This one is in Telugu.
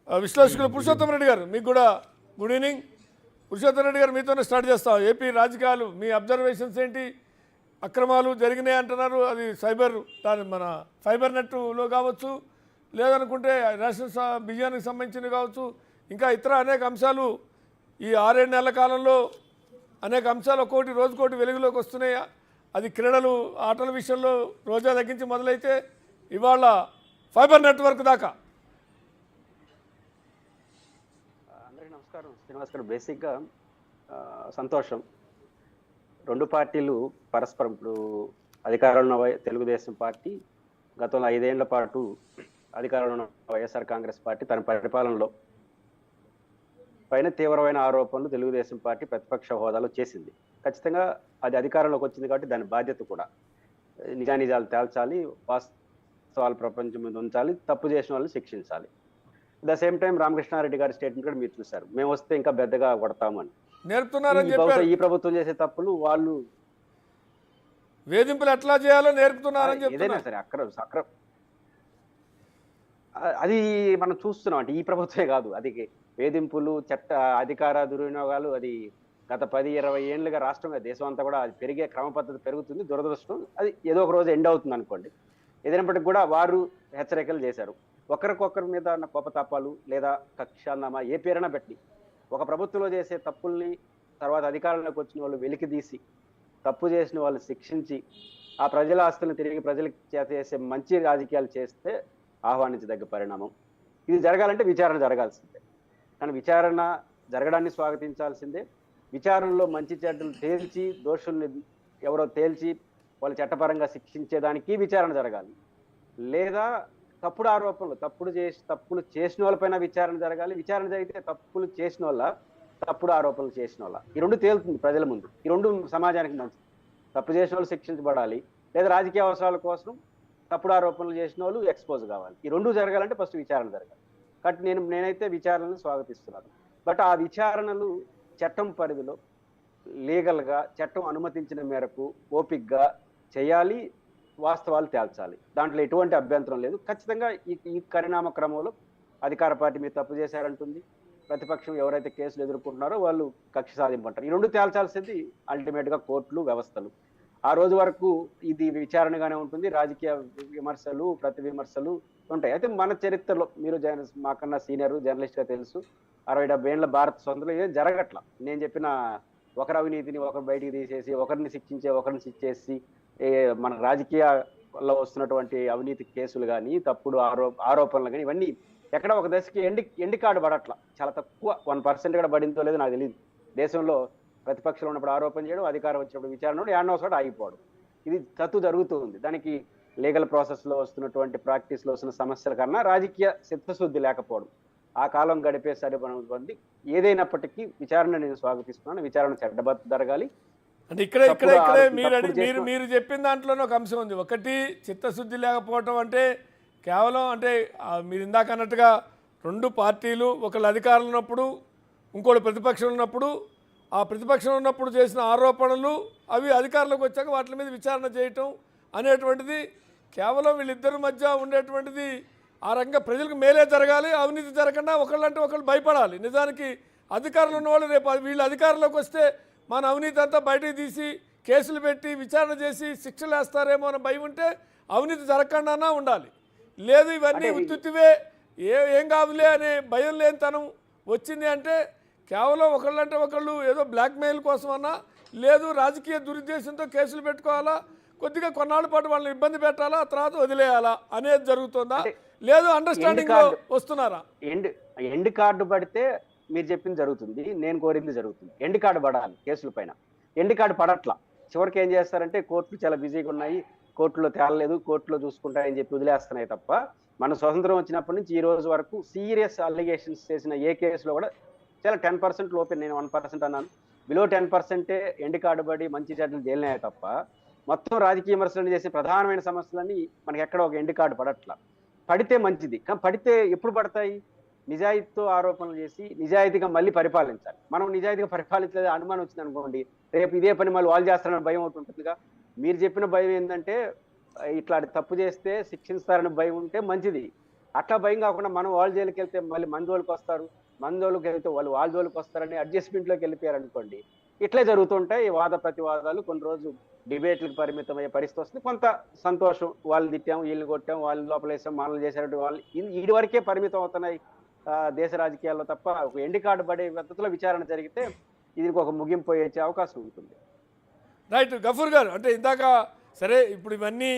విశ్లేషకులు పురుషోత్తం రెడ్డి గారు మీకు కూడా గుడ్ ఈవినింగ్. పురుషోత్తం రెడ్డి గారు మీతోనే స్టార్ట్ చేస్తాం. ఏపీ రాజకీయాలు మీ అబ్జర్వేషన్స్ ఏంటి? అక్రమాలు జరిగినాయి అంటున్నారు, అది దాని మన ఫైబర్ నెట్లో కావచ్చు, లేదనుకుంటే రేషన్ బియ్యానికి సంబంధించినవి కావచ్చు, ఇంకా ఇతర అనేక అంశాలు ఈ 6-7 నెలల కాలంలో అనేక అంశాలు ఒక్కొక్కటి రోజుకోటి వెలుగులోకి వస్తున్నాయి. అది క్రీడలు ఆటల విషయంలో రోజా తగ్గించి మొదలైతే ఇవాళ ఫైబర్ నెట్వర్క్ దాకా. అందరికీ నమస్కారం. శ్రీనివాస్ గారు, బేసిక్గా సంతోషం. రెండు పార్టీలు పరస్పరం, ఇప్పుడు అధికారంలో ఉన్న తెలుగుదేశం పార్టీ గతంలో 5 ఏళ్ల పాటు అధికారంలో ఉన్న వైఎస్ఆర్ కాంగ్రెస్ పార్టీ తన పరిపాలనలో పైన తీవ్రమైన ఆరోపణలు తెలుగుదేశం పార్టీ ప్రతిపక్ష హోదాలో చేసింది. ఖచ్చితంగా అది అధికారంలోకి వచ్చింది కాబట్టి దాని బాధ్యత కూడా నిజానిజాలు తేల్చాలి, వాస్తవాలు ప్రపంచం మీద ఉంచాలి, తప్పు చేసిన వాళ్ళని శిక్షించాలి. ద సేమ్ టైం రామకృష్ణారెడ్డి గారి స్టేట్మెంట్ కూడా మీరు చూశారు, మేము వస్తే ఇంకా పెద్దగా కొడతామని. నేర్పుతున్నారని ఈ ప్రభుత్వం చేసే తప్పులు వాళ్ళు వేధింపులు ఎట్లా చేయాలో నేర్పుతున్నారని ఏదైనా సరే అక్రమ అది మనం చూస్తున్నాం. అంటే ఈ ప్రభుత్వమే కాదు, అది వేధింపులు, చట్ట అధికార దుర్వినియోగాలు అది గత 10-20 ఏళ్ళుగా రాష్ట్రంగా దేశం అంతా కూడా అది పెరిగే క్రమ పద్ధతి పెరుగుతుంది. దురదృష్టం అది ఏదో ఒక రోజు ఎండ్ అవుతుంది అనుకోండి. ఏదైనప్పటికీ కూడా వారు హెచ్చరికలు చేశారు. ఒకరికొకరి మీద ఉన్న కోపతాపాలు లేదా కక్షానామా ఏ పేరైనా పెట్టి ఒక ప్రభుత్వంలో చేసే తప్పుల్ని తర్వాత అధికారంలోకి వచ్చిన వాళ్ళు వెలికితీసి తప్పు చేసిన వాళ్ళు శిక్షించి ఆ ప్రజల ఆస్తులను తిరిగి ప్రజలకు చేసే మంచి రాజకీయాలు చేస్తే ఆహ్వానించదగ్గ పరిణామం. ఇది జరగాలంటే విచారణ జరగాల్సిందే. కానీ విచారణ జరగడాన్ని స్వాగతించాల్సిందే. విచారణలో మంచి చెడ్డలు తేల్చి దోషుల్ని ఎవరో తేల్చి వాళ్ళు చట్టపరంగా శిక్షించేదానికి విచారణ జరగాలి. లేదా తప్పుడు ఆరోపణలు తప్పులు చేసిన వాళ్ళపైన విచారణ జరగాలి. విచారణ జరిగితే తప్పులు చేసిన వాళ్ళ, తప్పుడు ఆరోపణలు చేసిన వాళ్ళ, ఈ రెండు తేలుతుంది ప్రజల ముందు. ఈ రెండు సమాజానికి మంచిది. తప్పు చేసిన వాళ్ళు శిక్షించబడాలి, లేదా రాజకీయ అవసరాల కోసం తప్పుడు ఆరోపణలు చేసిన వాళ్ళు ఎక్స్పోజ్ కావాలి. ఈ రెండు జరగాలంటే ఫస్ట్ విచారణ జరగాలి. కాబట్టి నేనైతే విచారణను స్వాగతిస్తున్నాను. బట్ ఆ విచారణలు చట్టం పరిధిలో లీగల్గా చట్టం అనుమతించిన మేరకు ఓపిక్గా చేయాలి, వాస్తవాలు తేల్చాలి. దాంట్లో ఎటువంటి అభ్యంతరం లేదు. ఖచ్చితంగా ఈ పరిణామ క్రమంలో అధికార పార్టీ మీరు తప్పు చేశారంటుంది, ప్రతిపక్షం ఎవరైతే కేసులు ఎదుర్కొంటున్నారో వాళ్ళు కక్ష సాధింపంటారు. ఈ రెండు తేల్చాల్సింది అల్టిమేట్గా కోర్టులు, వ్యవస్థలు. ఆ రోజు వరకు ఇది విచారణగానే ఉంటుంది. రాజకీయ విమర్శలు, ప్రతి విమర్శలు ఉంటాయి. అయితే మన చరిత్రలో మీరు మాకన్నా సీనియర్ జర్నలిస్ట్గా తెలుసు, 60-70 ఏళ్ళ భారత స్వతంత్రంలో ఏం జరగట్లా. నేను చెప్పిన ఒకరి అవినీతిని ఒకరు బయటికి తీసేసి, ఒకరిని శిక్షించే ఒకరిని శిక్షేసి, మన రాజకీయాల్లో వస్తున్నటువంటి అవినీతి కేసులు కానీ, తప్పుడు ఆరోపణలు కానీ, ఇవన్నీ ఎక్కడ ఒక దశకి ఎండి కార్డు పడట్లా. చాలా తక్కువ, 1% కూడా పడిందో లేదో నాకు తెలియదు. దేశంలో ప్రతిపక్షంలో ఉన్నప్పుడు ఆరోపణ చేయడం, అధికారం వచ్చినప్పుడు విచారణ, ఏడనో చోట ఆగిపోవడం, ఇది తత్తు జరుగుతూ ఉంది. దానికి లీగల్ ప్రాసెస్లో వస్తున్నటువంటి ప్రాక్టీస్లో వస్తున్న సమస్యల కన్నా రాజకీయ చిత్తశుద్ధి లేకపోవడం, ఆ కాలం గడిపేసరి ఉంది. ఏదైనప్పటికీ విచారణ నేను స్వాగతిస్తున్నాను. విచారణ చట్టబద్ధ జరగాలి. అంటే ఇక్కడే మీరు చెప్పిన దాంట్లోనే ఒక అంశం ఉంది. ఒకటి, చిత్తశుద్ధి లేకపోవటం అంటే కేవలం అంటే మీరు ఇందాక అన్నట్టుగా రెండు పార్టీలు, ఒకళ్ళు అధికారంలో ఉన్నప్పుడు ఇంకోటి ప్రతిపక్షం ఉన్నప్పుడు, ఆ ప్రతిపక్షం ఉన్నప్పుడు చేసిన ఆరోపణలు అవి అధికారంలోకి వచ్చాక వాటి మీద విచారణ చేయటం అనేటువంటిది కేవలం వీళ్ళిద్దరి మధ్య ఉండేటువంటిది. ఆ రంగంగా ప్రజలకు మేలే జరగాలి, అవినీతి జరగకుండా ఒకళ్ళంటే ఒకళ్ళు భయపడాలి. నిజానికి అధికారంలో ఉన్నవాళ్ళు రేపు వీళ్ళు అధికారంలోకి వస్తే మన అవినీతి అంతా బయటకు తీసి కేసులు పెట్టి విచారణ చేసి శిక్షలు వేస్తారేమో అని భయం ఉంటే అవినీతి జరగకుండా ఉండాలి. లేదు ఇవన్నీ ఉత్తుత్తివే, ఏం కాదులే అనే భయం లేనితనం వచ్చింది అంటే కేవలం ఒకళ్ళంటే ఒకళ్ళు ఏదో బ్లాక్మెయిల్ కోసమన్నా, లేదు రాజకీయ దురుద్దేశంతో కేసులు పెట్టుకోవాలా, కొద్దిగా కొన్నాళ్ళ పాటు వాళ్ళని ఇబ్బంది పెట్టాలా, తర్వాత వదిలేయాలా అనేది జరుగుతుందా, లేదు అండర్స్టాండింగ్ వస్తున్నారా? ఎండ్ కార్డు పడితే మీరు చెప్పింది జరుగుతుంది, నేను కోరింది జరుగుతుంది. ఎండ్ కార్డు పడాలి కేసుల పైన. ఎండ్ కార్డు పడట్లా. చివరికి ఏం చేస్తారంటే కోర్టులు చాలా బిజీగా ఉన్నాయి, కోర్టులో తేలలేదు, కోర్టులో చూసుకుంటాయని చెప్పి వదిలేస్తున్నాయి తప్ప, మన స్వతంత్రం వచ్చినప్పటి నుంచి ఈ రోజు వరకు సీరియస్ అలిగేషన్స్ చేసిన ఏ కేసులో కూడా చాలా 10% లోపే, నేను 1% అన్నాను, బిలో 10% ఎండ్ కార్డు పడి మంచి చెడ్డలు తేలినాయి తప్ప మొత్తం రాజకీయ విమర్శలు చేసే ప్రధానమైన సమస్యలన్నీ మనకి ఎక్కడ ఒక ఎండ్ కార్డు పడట్లా. పడితే మంచిది, కానీ పడితే ఎప్పుడు పడతాయి? నిజాయితీతో ఆరోపణలు చేసి నిజాయితీగా మళ్ళీ పరిపాలించాలి. మనం నిజాయితీగా పరిపాలించలేదు అనుమానం వచ్చింది అనుకోండి, రేపు ఇదే పని మళ్ళీ వాళ్ళు చేస్తారని భయం ఒకటి ఉంటుందిగా. మీరు చెప్పిన భయం ఏంటంటే ఇట్లా తప్పు చేస్తే శిక్షిస్తారని భయం ఉంటే మంచిది. అట్లా భయం కాకుండా మనం వాళ్ళ జైలుకి వెళ్తే మళ్ళీ మన జోలికి వస్తారు, మన జోలికి వెళ్తే వాళ్ళు వాళ్ళ జోలికి వస్తారని అడ్జస్ట్మెంట్లోకి వెళ్ళిపోయారు అనుకోండి, ఇట్లే జరుగుతుంటాయి. ఈ వాద ప్రతివాదాలు కొన్ని రోజు డిబేట్లకు పరిమితం అయ్యే పరిస్థితి వస్తుంది. కొంత సంతోషం, వాళ్ళు తిట్టాం, వీళ్ళు కొట్టాం, వాళ్ళు లోపలేసాం, మనల్ని చేశారంటే వాళ్ళు ఇది వరకే పరిమితం అవుతున్నాయి దేశ రాజకీయాల్లో తప్ప ఒక ఎండి కార్డు పడే పద్ధతిలో విచారణ జరిగితే దీనికి ఒక ముగింపు అయ్యే అవకాశం ఉంటుంది. రైట్ గఫూర్ గారు, అంటే ఇందాక సరే ఇప్పుడు ఇవన్నీ